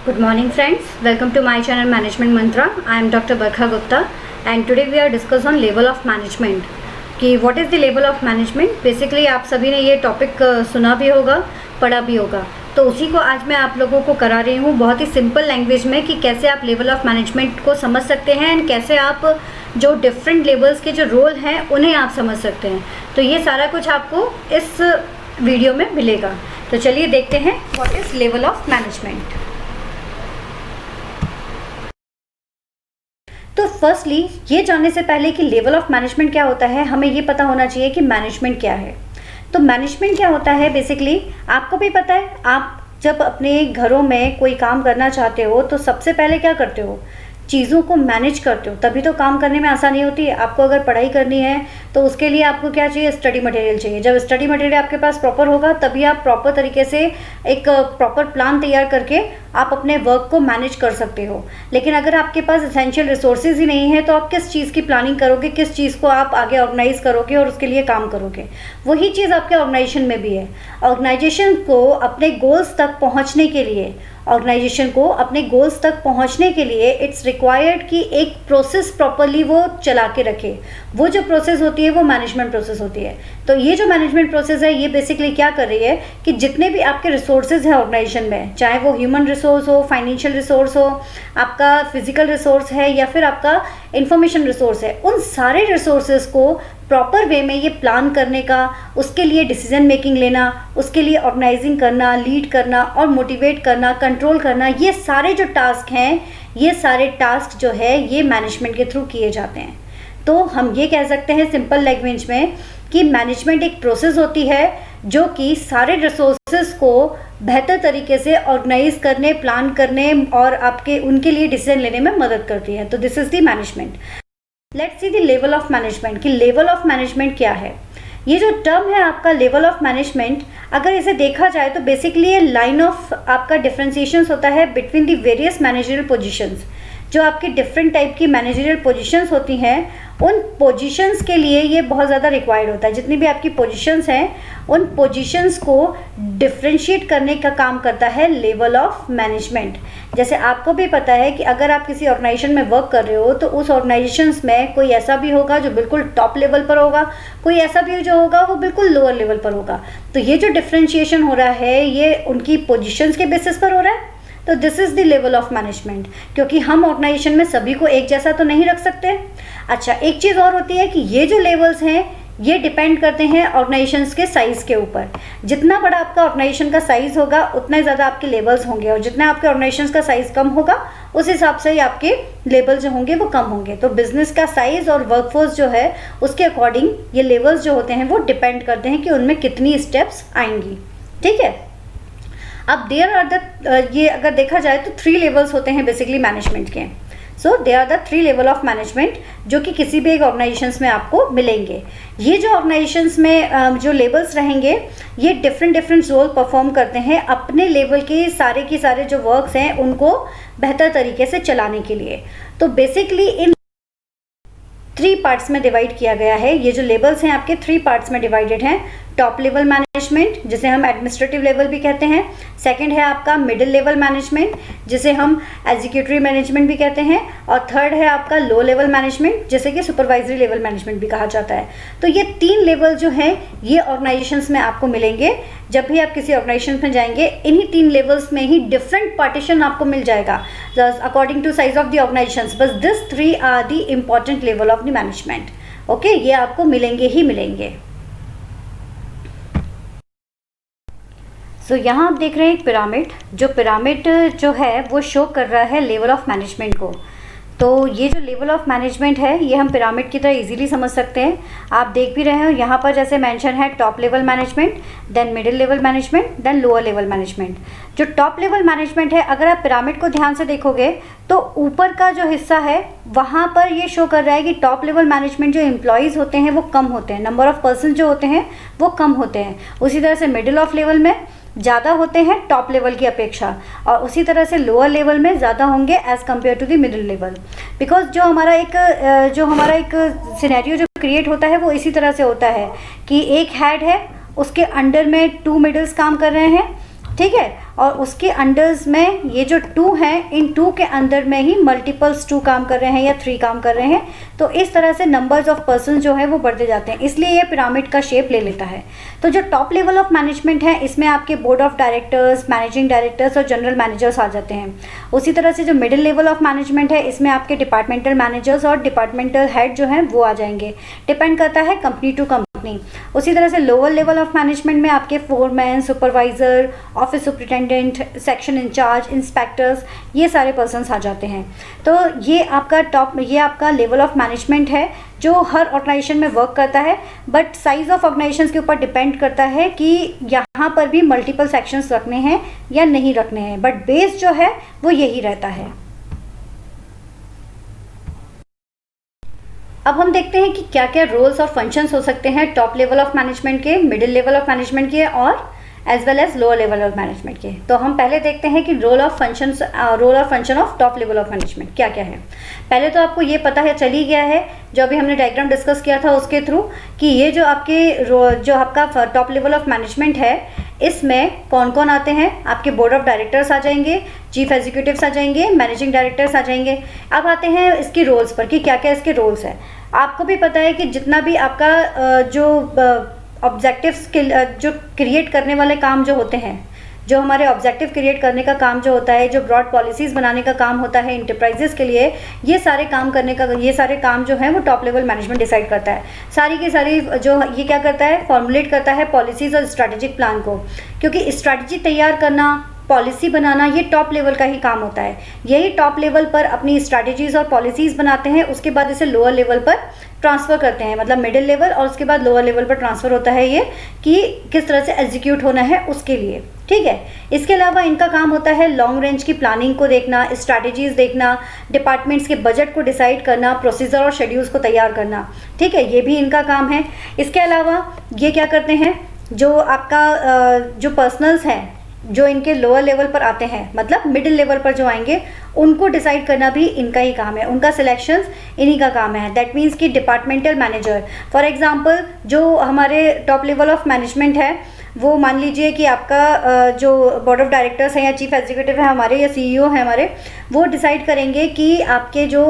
Good morning friends, welcome to my channel Management Mantra. I am Dr. Barkha Gupta and today we are discuss on level of management कि what is the level of management. Basically आप सभी ने ये topic सुना भी होगा, पढ़ा भी होगा, तो उसी को आज मैं आप लोगों को करा रही हूँ बहुत ही सिंपल लैंग्वेज में कि कैसे आप लेवल ऑफ मैनेजमेंट को समझ सकते हैं एंड कैसे आप जो डिफरेंट लेवल्स के जो रोल हैं उन्हें आप समझ सकते हैं। तो ये सारा कुछ आपको इस वीडियो में मिलेगा। तो चलिए देखते हैं what is level of management. तो फर्स्टली ये जानने से पहले कि लेवल ऑफ मैनेजमेंट क्या होता है, हमें ये पता होना चाहिए कि मैनेजमेंट क्या है। तो मैनेजमेंट क्या होता है, बेसिकली आपको भी पता है, आप जब अपने घरों में कोई काम करना चाहते हो तो सबसे पहले क्या करते हो, चीज़ों को मैनेज करते हो, तभी तो काम करने में आसानी होती है। आपको अगर पढ़ाई करनी है तो उसके लिए आपको क्या चाहिए, स्टडी मटेरियल चाहिए। जब स्टडी मटेरियल आपके पास प्रॉपर होगा तभी आप प्रॉपर तरीके से एक प्रॉपर प्लान तैयार करके आप अपने वर्क को मैनेज कर सकते हो। लेकिन अगर आपके पास एसेंशियल रिसोर्सेज ही नहीं है तो आप किस चीज़ की प्लानिंग करोगे, किस चीज़ को आप आगे ऑर्गेनाइज करोगे और उसके लिए काम करोगे। वही चीज़ आपके ऑर्गेनाइजेशन में भी है। ऑर्गेनाइजेशन को अपने गोल्स तक पहुँचने के लिए इट्स रिक्वायर्ड कि एक प्रोसेस प्रॉपरली वो चला के रखे। वो जो प्रोसेस होती है वो मैनेजमेंट प्रोसेस होती है। तो ये जो मैनेजमेंट प्रोसेस है ये बेसिकली क्या कर रही है कि जितने भी आपके रिसोर्सेज हैं ऑर्गेनाइजेशन में, चाहे वो ह्यूमन रिसोर्स हो, फाइनेंशियल रिसोर्स हो, आपका फिजिकल रिसोर्स है या फिर आपका इंफॉर्मेशन रिसोर्स है, उन सारे रिसोर्सेज को प्रॉपर वे में ये प्लान करने का, उसके लिए डिसीजन मेकिंग लेना, उसके लिए ऑर्गेनाइजिंग करना, लीड करना और मोटिवेट करना, कंट्रोल करना, ये सारे जो टास्क हैं, ये सारे टास्क जो है ये मैनेजमेंट के थ्रू किए जाते हैं। तो हम ये कह सकते हैं सिंपल लैंग्वेज में कि मैनेजमेंट एक प्रोसेस होती है जो कि सारे रिसोर्सेज को बेहतर तरीके से ऑर्गेनाइज करने, प्लान करने और आपके उनके लिए डिसीजन लेने में मदद करती है। तो this is the management. Let's see the level of management कि लेवल ऑफ मैनेजमेंट क्या है। ये जो टर्म है आपका लेवल ऑफ मैनेजमेंट, अगर इसे देखा जाए तो बेसिकली ये लाइन ऑफ आपका डिफ्रेंसिएशंस होता है between the various managerial positions. जो आपकी डिफरेंट टाइप की मैनेजरियल पोजीशंस होती हैं उन पोजीशंस के लिए ये बहुत ज़्यादा रिक्वायर्ड होता है। जितनी भी आपकी पोजीशंस हैं उन पोजीशंस को डिफ्रेंशिएट करने का काम करता है लेवल ऑफ मैनेजमेंट। जैसे आपको भी पता है कि अगर आप किसी ऑर्गेनाइजेशन में वर्क कर रहे हो तो उस ऑर्गेनाइजेशंस में कोई ऐसा भी होगा जो बिल्कुल टॉप लेवल पर होगा, कोई ऐसा भी जो होगा वो बिल्कुल लोअर लेवल पर होगा। तो ये जो डिफ्रेंशिएशन हो रहा है ये उनकी पोजीशंस के बेसिस पर हो रहा है। तो this is the level of management, क्योंकि हम ऑर्गेनाइजेशन में सभी को एक जैसा तो नहीं रख सकते। अच्छा, एक चीज़ और होती है कि ये जो लेवल्स हैं ये डिपेंड करते हैं ऑर्गेनाइजेशंस के साइज़ के ऊपर। जितना बड़ा आपका ऑर्गेनाइजेशन का साइज़ होगा उतने ज़्यादा आपके लेवल्स होंगे और जितना आपके ऑर्गेनाइजेशंस का साइज़ कम होगा उस हिसाब से ही आपके लेवल जो होंगे वो कम होंगे। तो बिजनेस का साइज़ और वर्कफोर्स जो है उसके अकॉर्डिंग ये लेवल्स जो होते हैं वो डिपेंड करते हैं कि उनमें कितनी स्टेप्स आएंगी। ठीक है। अब देयर आर द ये अगर देखा जाए तो 3 लेवल्स होते हैं बेसिकली मैनेजमेंट के। So they are the 3 level of management जो कि किसी भी एक ऑर्गेनाइजेशंस में आपको मिलेंगे। ये जो ऑर्गेनाइजेशंस में जो लेवल्स रहेंगे ये डिफरेंट रोल परफॉर्म करते हैं अपने लेवल के सारे जो वर्क्स हैं उनको बेहतर तरीके से चलाने के लिए। तो बेसिकली इन 3 पार्ट्स में डिवाइड किया गया है। ये जो लेवल्स हैं आपके 3 पार्ट्स में डिवाइडेड हैं। टॉप लेवल मैनेजमेंट जिसे हम एडमिनिस्ट्रेटिव लेवल भी कहते हैं, सेकंड है आपका मिडिल लेवल मैनेजमेंट जिसे हम एग्जीक्यूटिव मैनेजमेंट भी कहते हैं, और थर्ड है आपका लो लेवल मैनेजमेंट जिसे कि सुपरवाइजरी लेवल मैनेजमेंट भी कहा जाता है। तो ये 3 लेवल जो हैं ये ऑर्गेनाइजेशंस में आपको मिलेंगे। जब भी आप किसी ऑर्गेनाइजेशन में जाएंगे इन्हीं 3 लेवल्स में ही डिफरेंट पार्टीशन आपको मिल जाएगा according to size of the organisations. बस this 3 are the important level of the management. Okay, ये आपको मिलेंगे ही मिलेंगे। सो यहाँ आप देख रहे हैं एक पिरामिड, जो पिरामिड जो है वो शो कर रहा है लेवल ऑफ मैनेजमेंट को। तो ये जो लेवल ऑफ मैनेजमेंट है ये हम पिरामिड की तरह इजीली समझ सकते हैं। आप देख भी रहे हो यहाँ पर जैसे मेंशन है top level management, then middle level management, then lower level management. जो टॉप लेवल मैनेजमेंट है अगर आप पिरामिड को ध्यान से देखोगे तो ऊपर का जो हिस्सा है वहाँ पर ये शो कर रहा है कि टॉप लेवल मैनेजमेंट जो एम्प्लॉयज़ होते हैं वो कम होते हैं, नंबर ऑफ पर्सन जो होते हैं वो कम होते हैं। उसी तरह से मिडिल ऑफ लेवल में ज़्यादा होते हैं टॉप लेवल की अपेक्षा, और उसी तरह से लोअर लेवल में ज़्यादा होंगे as compare to the middle level. Because जो हमारा एक सिनेरियो जो क्रिएट होता है वो इसी तरह से होता है कि एक हेड है, उसके अंडर में 2 मिडल्स काम कर रहे हैं, ठीक है। और उसके अंडर्स में ये जो 2 हैं, इन 2 के अंदर में ही मल्टीपल्स 2 काम कर रहे हैं या 3 काम कर रहे हैं। तो इस तरह से नंबर्स ऑफ पर्सन जो है वो बढ़ते जाते हैं, इसलिए ये पिरामिड का शेप ले लेता है। तो जो टॉप लेवल ऑफ मैनेजमेंट है, इसमें आपके board of directors, managing directors और जनरल मैनेजर्स आ जाते हैं। उसी तरह से जो मिडिल लेवल ऑफ मैनेजमेंट है, इसमें आपके डिपार्टमेंटल मैनेजर्स और डिपार्टमेंटल हेड जो हैं वो आ जाएंगे। डिपेंड करता है कंपनी टू कंपनी। उसी तरह से लोअर लेवल ऑफ मैनेजमेंट में आपके foreman, supervisor, office superintendent, section incharge, inspectors, ये सारे पर्सन्स आ जाते हैं। तो ये आपका लेवल ऑफ मैनेजमेंट है जो हर ऑर्गेनाइजेशन में वर्क करता है, बट साइज ऑफ ऑर्गेनाइजेशंस के ऊपर डिपेंड करता है कि यहाँ पर भी मल्टीपल सेक्शंस रखने हैं या नहीं रखने हैं, बट बेस जो है वो यही रहता है। अब हम देखते हैं कि क्या क्या रोल्स और फंक्शंस हो सकते हैं टॉप लेवल ऑफ मैनेजमेंट के, मिडिल लेवल ऑफ मैनेजमेंट के और as well as lower level of management के। तो हम पहले देखते हैं कि रोल और function of top level of management क्या क्या है। पहले तो आपको ये पता है, चल ही गया है जो अभी हमने डायग्राम डिस्कस किया था उसके थ्रू, कि ये जो आपका टॉप लेवल ऑफ मैनेजमेंट है, इसमें कौन कौन आते हैं। आपके बोर्ड ऑफ डायरेक्टर्स आ जाएंगे, चीफ एग्जीक्यूटिव्स आ जाएंगे, मैनेजिंग डायरेक्टर्स आ जाएंगे। अब आते हैं इसकी रोल्स पर कि क्या क्या इसके रोल्स हैं। आपको भी पता है कि जितना भी आपका जो ऑब्जेक्टिव्स जो क्रिएट करने वाले काम जो होते हैं, जो हमारे ऑब्जेक्टिव क्रिएट करने का काम जो होता है, जो ब्रॉड पॉलिसीज़ बनाने का काम होता है इंटरप्राइजेस के लिए, ये सारे काम जो हैं वो टॉप लेवल मैनेजमेंट डिसाइड करता है। सारी की सारी जो ये क्या करता है, फॉर्मुलेट करता है पॉलिसीज़ और स्ट्रैटेजिक प्लान को, क्योंकि स्ट्रैटेजी तैयार करना, पॉलिसी बनाना, ये टॉप लेवल का ही काम होता है। यही टॉप लेवल पर अपनी स्ट्रैटेजीज़ और पॉलिसीज़ बनाते हैं, उसके बाद इसे लोअर लेवल पर ट्रांसफ़र करते हैं, मतलब मिडिल लेवल और उसके बाद लोअर लेवल पर ट्रांसफ़र होता है ये कि किस तरह से एग्जीक्यूट होना है उसके लिए। ठीक है। इसके अलावा इनका काम होता है लॉन्ग रेंज की प्लानिंग को देखना, स्ट्रैटेजीज़ देखना, डिपार्टमेंट्स के बजट को डिसाइड करना, प्रोसीजर और शेड्यूल्स को तैयार करना। ठीक है, ये भी इनका काम है। इसके अलावा ये क्या करते हैं, जो आपका जो पर्सनल्स हैं जो इनके लोअर लेवल पर आते हैं, मतलब मिडिल लेवल पर जो आएंगे, उनको डिसाइड करना भी इनका ही काम है, उनका सिलेक्शंस इन्हीं का काम है। दैट मीन्स कि डिपार्टमेंटल मैनेजर, फॉर एग्जांपल जो हमारे टॉप लेवल ऑफ मैनेजमेंट है, वो मान लीजिए कि आपका जो बोर्ड ऑफ डायरेक्टर्स हैं या चीफ एग्जीक्यूटिव है हमारे या सीईओ है हमारे, वो डिसाइड करेंगे कि आपके जो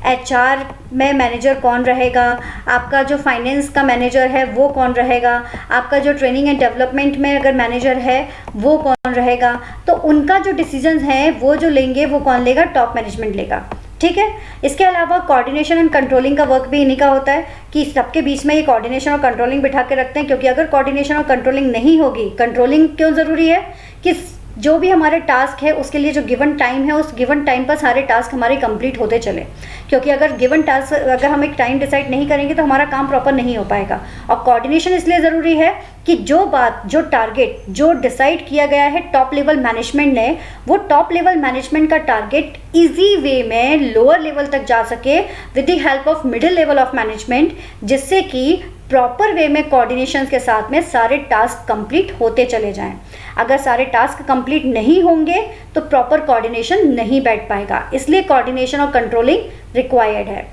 एचआर में मैनेजर कौन रहेगा, आपका जो फाइनेंस का मैनेजर है वो कौन रहेगा, आपका जो ट्रेनिंग एंड डेवलपमेंट में अगर मैनेजर है वो कौन रहेगा। तो उनका जो डिसीजंस हैं वो जो लेंगे वो कौन लेगा, टॉप मैनेजमेंट लेगा। ठीक है। इसके अलावा कोऑर्डिनेशन एंड कंट्रोलिंग का वर्क भी इन्हीं का होता है कि सबके बीच में ये कोऑर्डिनेशन और कंट्रोलिंग बिठा के रखते हैं, क्योंकि अगर कोऑर्डिनेशन और कंट्रोलिंग नहीं होगी, कंट्रोलिंग क्यों ज़रूरी है कि जो भी हमारे टास्क है उसके लिए जो गिवन टाइम है, उस गिवन टाइम पर सारे टास्क हमारे कंप्लीट होते चले, क्योंकि अगर हम एक टाइम डिसाइड नहीं करेंगे तो हमारा काम प्रॉपर नहीं हो पाएगा। और कोऑर्डिनेशन इसलिए ज़रूरी है कि जो टारगेट जो डिसाइड किया गया है टॉप लेवल मैनेजमेंट ने, वो टॉप लेवल मैनेजमेंट का टारगेट इजी वे में लोअर लेवल तक जा सके with the help of middle level of management, जिससे कि प्रॉपर वे में कोऑर्डिनेशन के साथ में सारे टास्क कंप्लीट होते चले जाएं। अगर सारे टास्क कंप्लीट नहीं होंगे तो प्रॉपर कोऑर्डिनेशन नहीं बैठ पाएगा, इसलिए कोऑर्डिनेशन और कंट्रोलिंग रिक्वायर्ड है।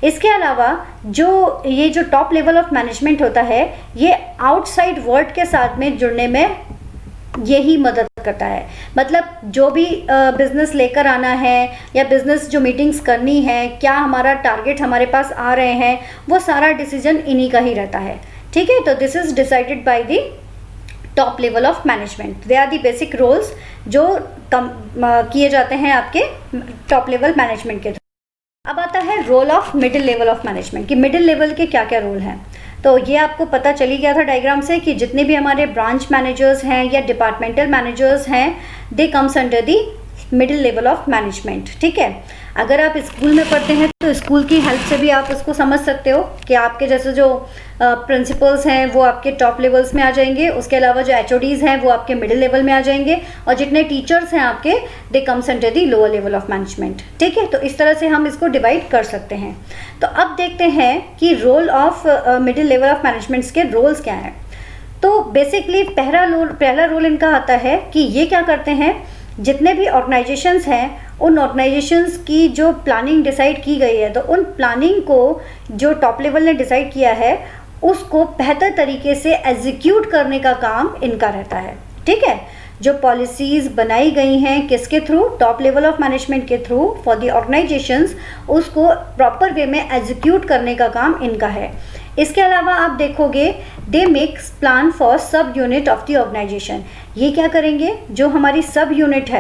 इसके अलावा ये जो टॉप लेवल ऑफ मैनेजमेंट होता है, ये आउटसाइड वर्ल्ड के साथ में जुड़ने में यही मदद करता है। मतलब जो भी बिजनेस लेकर आना है या बिजनेस जो मीटिंग्स करनी है, क्या हमारा टारगेट हमारे पास आ रहे हैं, वो सारा डिसीजन इन्हीं का ही रहता है। ठीक है। तो this is decided by the top level of management. They are the basic roles जो किए जाते हैं आपके टॉप लेवल मैनेजमेंट के थ्रू। अब आता है role of middle level of management कि मिडिल लेवल के क्या क्या रोल हैं। तो ये आपको पता चली गया था डायग्राम से कि जितने भी हमारे ब्रांच मैनेजर्स हैं या डिपार्टमेंटल मैनेजर्स हैं, they comes under the middle level of management. ठीक है। अगर आप स्कूल में पढ़ते हैं तो स्कूल की हेल्प से भी आप उसको समझ सकते हो कि आपके जैसे जो प्रिंसिपल्स हैं वो आपके टॉप लेवल्स में आ जाएंगे, उसके अलावा जो एचओडीज़ हैं वो आपके मिडिल लेवल में आ जाएंगे, और जितने टीचर्स हैं आपके, they comes under the lower level of management. ठीक है। तो इस तरह से हम इसको डिवाइड कर सकते हैं। तो अब देखते हैं कि role of middle level of managements के रोल्स क्या हैं। तो बेसिकली पहला रोल इनका आता है कि ये क्या करते हैं, जितने भी ऑर्गेनाइजेशंस हैं उन ऑर्गेनाइजेशंस की जो प्लानिंग डिसाइड की गई है, तो उन प्लानिंग को जो टॉप लेवल ने डिसाइड किया है उसको बेहतर तरीके से एग्जीक्यूट करने का काम इनका रहता है। ठीक है। जो पॉलिसीज़ बनाई गई हैं किसके through, top level of management के थ्रू फॉर द ऑर्गेनाइजेशंस, उसको प्रॉपर वे में एग्जीक्यूट करने का काम इनका है। इसके अलावा आप देखोगे they makes plan for sub unit of the organization. ये क्या करेंगे, जो हमारी सब यूनिट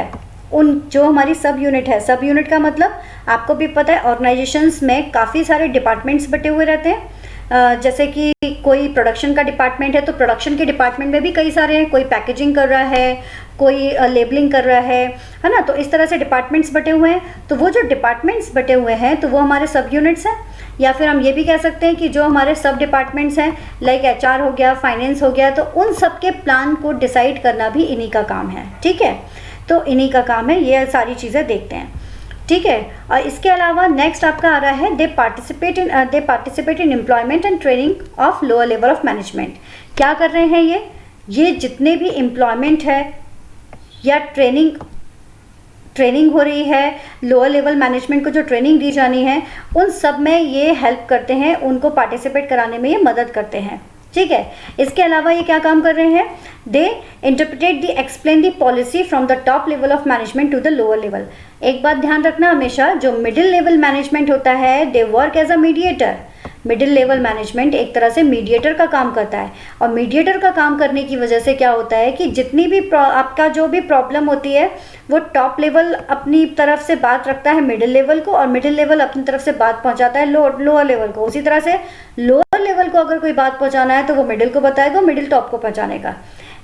है, सब यूनिट का मतलब आपको भी पता है ऑर्गेनाइजेशंस में काफ़ी सारे डिपार्टमेंट्स बटे हुए रहते हैं। जैसे कि कोई प्रोडक्शन का डिपार्टमेंट है तो प्रोडक्शन के डिपार्टमेंट में भी कई सारे हैं, कोई पैकेजिंग कर रहा है, कोई लेबलिंग कर रहा है ना। तो इस तरह से डिपार्टमेंट्स बटे हुए हैं। तो वो जो डिपार्टमेंट्स बटे हुए हैं तो वो हमारे सब यूनिट्स हैं, या फिर हम ये भी कह सकते हैं कि जो हमारे सब डिपार्टमेंट्स हैं लाइक HR हो गया, फाइनेंस हो गया, तो उन सब के प्लान को डिसाइड करना भी इन्हीं का काम है। ठीक है, तो इन्हीं का काम है, ये सारी चीज़ें देखते हैं। ठीक है, और इसके अलावा नेक्स्ट आपका आ रहा है दे participate in employment and training of lower level of management. क्या कर रहे हैं ये जितने भी एम्प्लॉयमेंट है या ट्रेनिंग हो रही है, लोअर लेवल मैनेजमेंट को जो ट्रेनिंग दी जानी है, उन सब में ये हेल्प करते हैं, उनको पार्टिसिपेट कराने में ये मदद करते हैं। ठीक है, इसके अलावा ये क्या काम कर रहे हैं, they interpret the explain the policy from the top level of management to the lower level. एक बात ध्यान रखना हमेशा, जो मिडिल लेवल मैनेजमेंट होता है they work as a mediator. Middle level management एक तरह से मीडिएटर का काम करता है, और मीडिएटर का काम करने की वजह से क्या होता है कि जितनी भी आपका जो भी प्रॉब्लम होती है वो टॉप लेवल अपनी तरफ से बात रखता है मिडिल लेवल को, और मिडिल लेवल अपनी तरफ से बात पहुंचाता है लोअर लेवल को। उसी तरह से लोअर लेवल को अगर कोई बात पहुंचाना है तो वो मिडिल को बताएगा, मिडिल टॉप को पहुंचानेगा।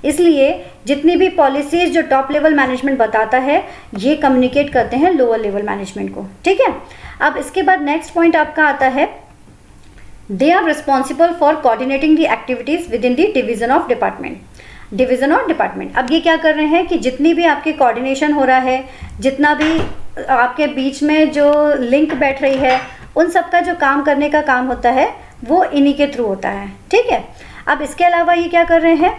इसलिए जितनी भी पॉलिसीज जो टॉप लेवल मैनेजमेंट बताता है ये कम्युनिकेट करते हैं लोअर लेवल मैनेजमेंट को। ठीक है, अब इसके बाद नेक्स्ट पॉइंट आपका आता है they are responsible for coordinating the activities within the division of department. अब ये क्या कर रहे हैं कि जितनी भी आपकी कोऑर्डिनेशन हो रहा है, जितना भी आपके बीच में जो लिंक बैठ रही है, उन सब का जो काम करने का काम होता है वो इन्हीं के थ्रू होता है। ठीक है, अब इसके अलावा ये क्या कर रहे हैं,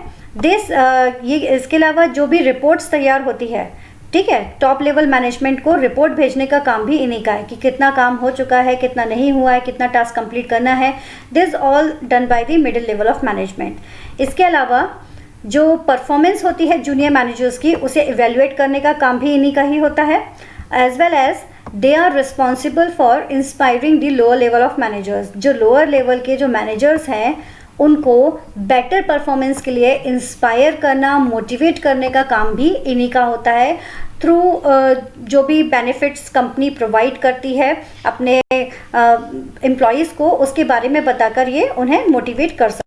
इसके अलावा जो भी रिपोर्ट्स तैयार होती है, ठीक है, टॉप लेवल मैनेजमेंट को रिपोर्ट भेजने का काम भी इन्हीं का है कि कितना काम हो चुका है, कितना नहीं हुआ है, कितना टास्क कंप्लीट करना है। This all done by the middle level of management. इसके अलावा जो परफॉर्मेंस होती है जूनियर मैनेजर्स की, उसे इवेल्युएट करने का काम भी इन्हीं का ही होता है, as well as they are responsible for inspiring the lower level of managers. जो लोअर लेवल के जो मैनेजर्स हैं उनको बेटर परफॉर्मेंस के लिए इंस्पायर करना, मोटिवेट करने का काम भी इन्हीं का होता है थ्रू जो भी बेनिफिट्स कंपनी प्रोवाइड करती है अपने एम्प्लॉयज़ को, उसके बारे में बताकर ये उन्हें मोटिवेट कर सकते।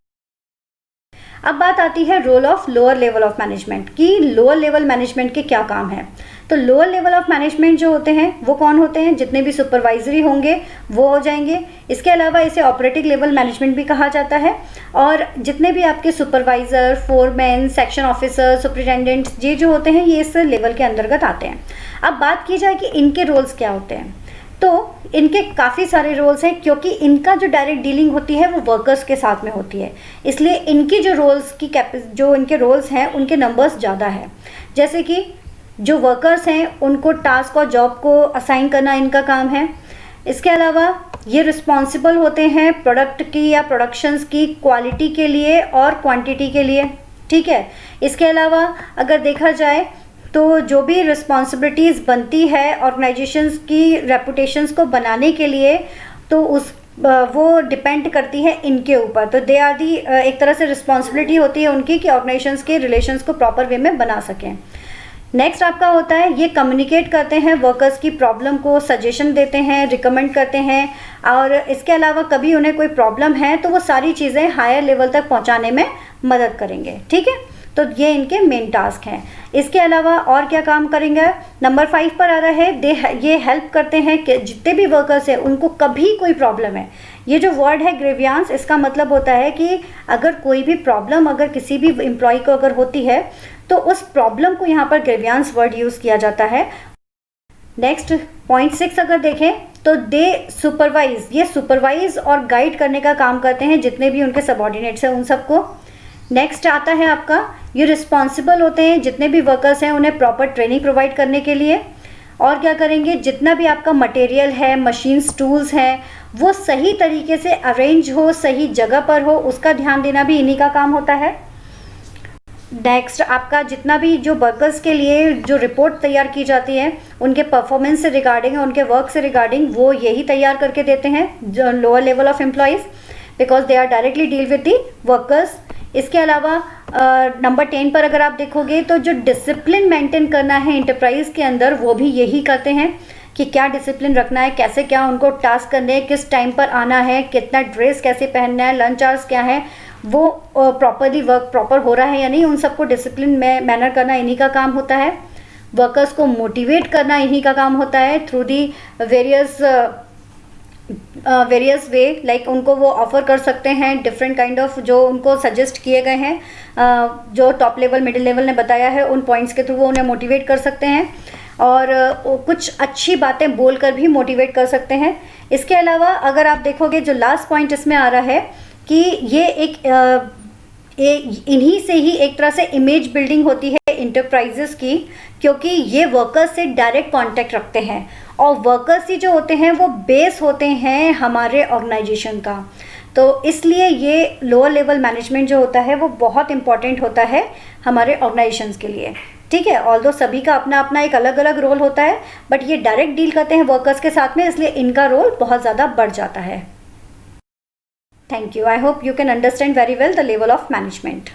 अब बात आती है role of lower level of management कि लोअर लेवल मैनेजमेंट के क्या काम है। तो लोअर लेवल ऑफ मैनेजमेंट जो होते हैं वो कौन होते हैं, जितने भी सुपरवाइजरी होंगे वो हो जाएंगे। इसके अलावा इसे ऑपरेटिंग लेवल मैनेजमेंट भी कहा जाता है, और जितने भी आपके supervisor, foreman, section officer, superintendents, ये जो होते हैं ये इस लेवल के अंतर्गत आते हैं। अब बात की जाए कि इनके रोल्स क्या होते हैं, तो इनके काफ़ी सारे रोल्स हैं, क्योंकि इनका जो डायरेक्ट डीलिंग होती है वो वर्कर्स के साथ में होती है, इसलिए इनकी जो रोल्स की जो इनके रोल्स हैं उनके नंबर्स ज़्यादा है। जैसे कि जो वर्कर्स हैं उनको टास्क और जॉब को असाइन करना इनका काम है। इसके अलावा ये रिस्पॉन्सिबल होते हैं प्रोडक्ट की या प्रोडक्शंस की क्वालिटी के लिए और क्वांटिटी के लिए। ठीक है, इसके अलावा अगर देखा जाए तो जो भी रिस्पॉन्सिबिलिटीज़ बनती है ऑर्गेनाइजेशंस की रेपुटेशंस को बनाने के लिए, तो वो डिपेंड करती है इनके ऊपर। तो दे आर दी एक तरह से रिस्पॉन्सिबिलिटी होती है उनकी कि ऑर्गेनाइजेशंस के रिलेशंस को प्रॉपर वे में बना सकें। नेक्स्ट आपका होता है ये कम्युनिकेट करते हैं वर्कर्स की प्रॉब्लम को, सजेशन देते हैं, रिकमेंड करते हैं, और इसके अलावा कभी उन्हें कोई प्रॉब्लम है तो वो सारी चीज़ें हायर लेवल तक पहुंचाने में मदद करेंगे। ठीक है, तो ये इनके मेन टास्क हैं। इसके अलावा और क्या काम करेंगे, नंबर 5 पर आ रहा है ये हेल्प करते हैं कि जितने भी वर्कर्स हैं उनको कभी कोई प्रॉब्लम है, ये जो वर्ड है ग्रीवियंस, इसका मतलब होता है कि अगर कोई भी प्रॉब्लम अगर किसी भी एम्प्लॉय को अगर होती है तो उस प्रॉब्लम को यहाँ पर ग्रीवियंस वर्ड यूज़ किया जाता है। नेक्स्ट पॉइंट 6 अगर देखें तो दे सुपरवाइज, ये सुपरवाइज और गाइड करने का काम करते हैं जितने भी उनके सबऑर्डिनेट्स हैं उन सबको। नेक्स्ट आता है आपका ये रिस्पॉन्सिबल होते हैं जितने भी वर्कर्स हैं उन्हें प्रॉपर ट्रेनिंग प्रोवाइड करने के लिए, और क्या करेंगे, जितना भी आपका मटेरियल है, मशीन्स, टूल्स हैं, वो सही तरीके से अरेंज हो, सही जगह पर हो, उसका ध्यान देना भी इन्हीं का काम होता है। नेक्स्ट आपका जितना भी जो वर्कर्स के लिए जो रिपोर्ट तैयार की जाती है उनके परफॉर्मेंस से रिगार्डिंग, उनके वर्क से रिगार्डिंग, वो यही तैयार करके देते हैं जो lower level of employees, because they are directly deal with the workers. इसके अलावा नंबर 10 पर अगर आप देखोगे तो जो डिसिप्लिन मेंटेन करना है इंटरप्राइज के अंदर वो भी यही करते हैं कि क्या डिसिप्लिन रखना है, कैसे क्या उनको टास्क करने हैं, किस टाइम पर आना है, कितना ड्रेस कैसे पहनना है, लंच आवर्स क्या है, वो प्रॉपरली वर्क प्रॉपर हो रहा है या नहीं, उन सबको डिसिप्लिन में मैनर करना इन्हीं का काम होता है। वर्कर्स को मोटिवेट करना इन्हीं का काम होता है through the various way, like उनको वो ऑफर कर सकते हैं डिफरेंट काइंड ऑफ जो उनको सजेस्ट किए गए हैं, जो टॉप लेवल मिडिल लेवल ने बताया है उन पॉइंट्स के थ्रू वो उन्हें मोटिवेट कर सकते हैं और कुछ अच्छी बातें बोलकर भी मोटिवेट कर सकते हैं। इसके अलावा अगर आप देखोगे जो लास्ट पॉइंट इसमें आ रहा है कि ये इन्हीं से ही एक तरह से इमेज बिल्डिंग होती है इंटरप्राइजेस की, क्योंकि ये वर्कर्स से डायरेक्ट कांटेक्ट रखते हैं और वर्कर्स ही जो होते हैं वो बेस होते हैं हमारे ऑर्गेनाइजेशन का। तो इसलिए ये लोअर लेवल मैनेजमेंट जो होता है वो बहुत इंपॉर्टेंट होता है हमारे ऑर्गेनाइजेशंस के लिए। ठीक है, ऑल्दो सभी का अपना अपना एक अलग अलग रोल होता है, बट ये डायरेक्ट डील करते हैं वर्कर्स के साथ में, इसलिए इनका रोल बहुत ज़्यादा बढ़ जाता है। Thank you. I hope you can understand very well the level of management.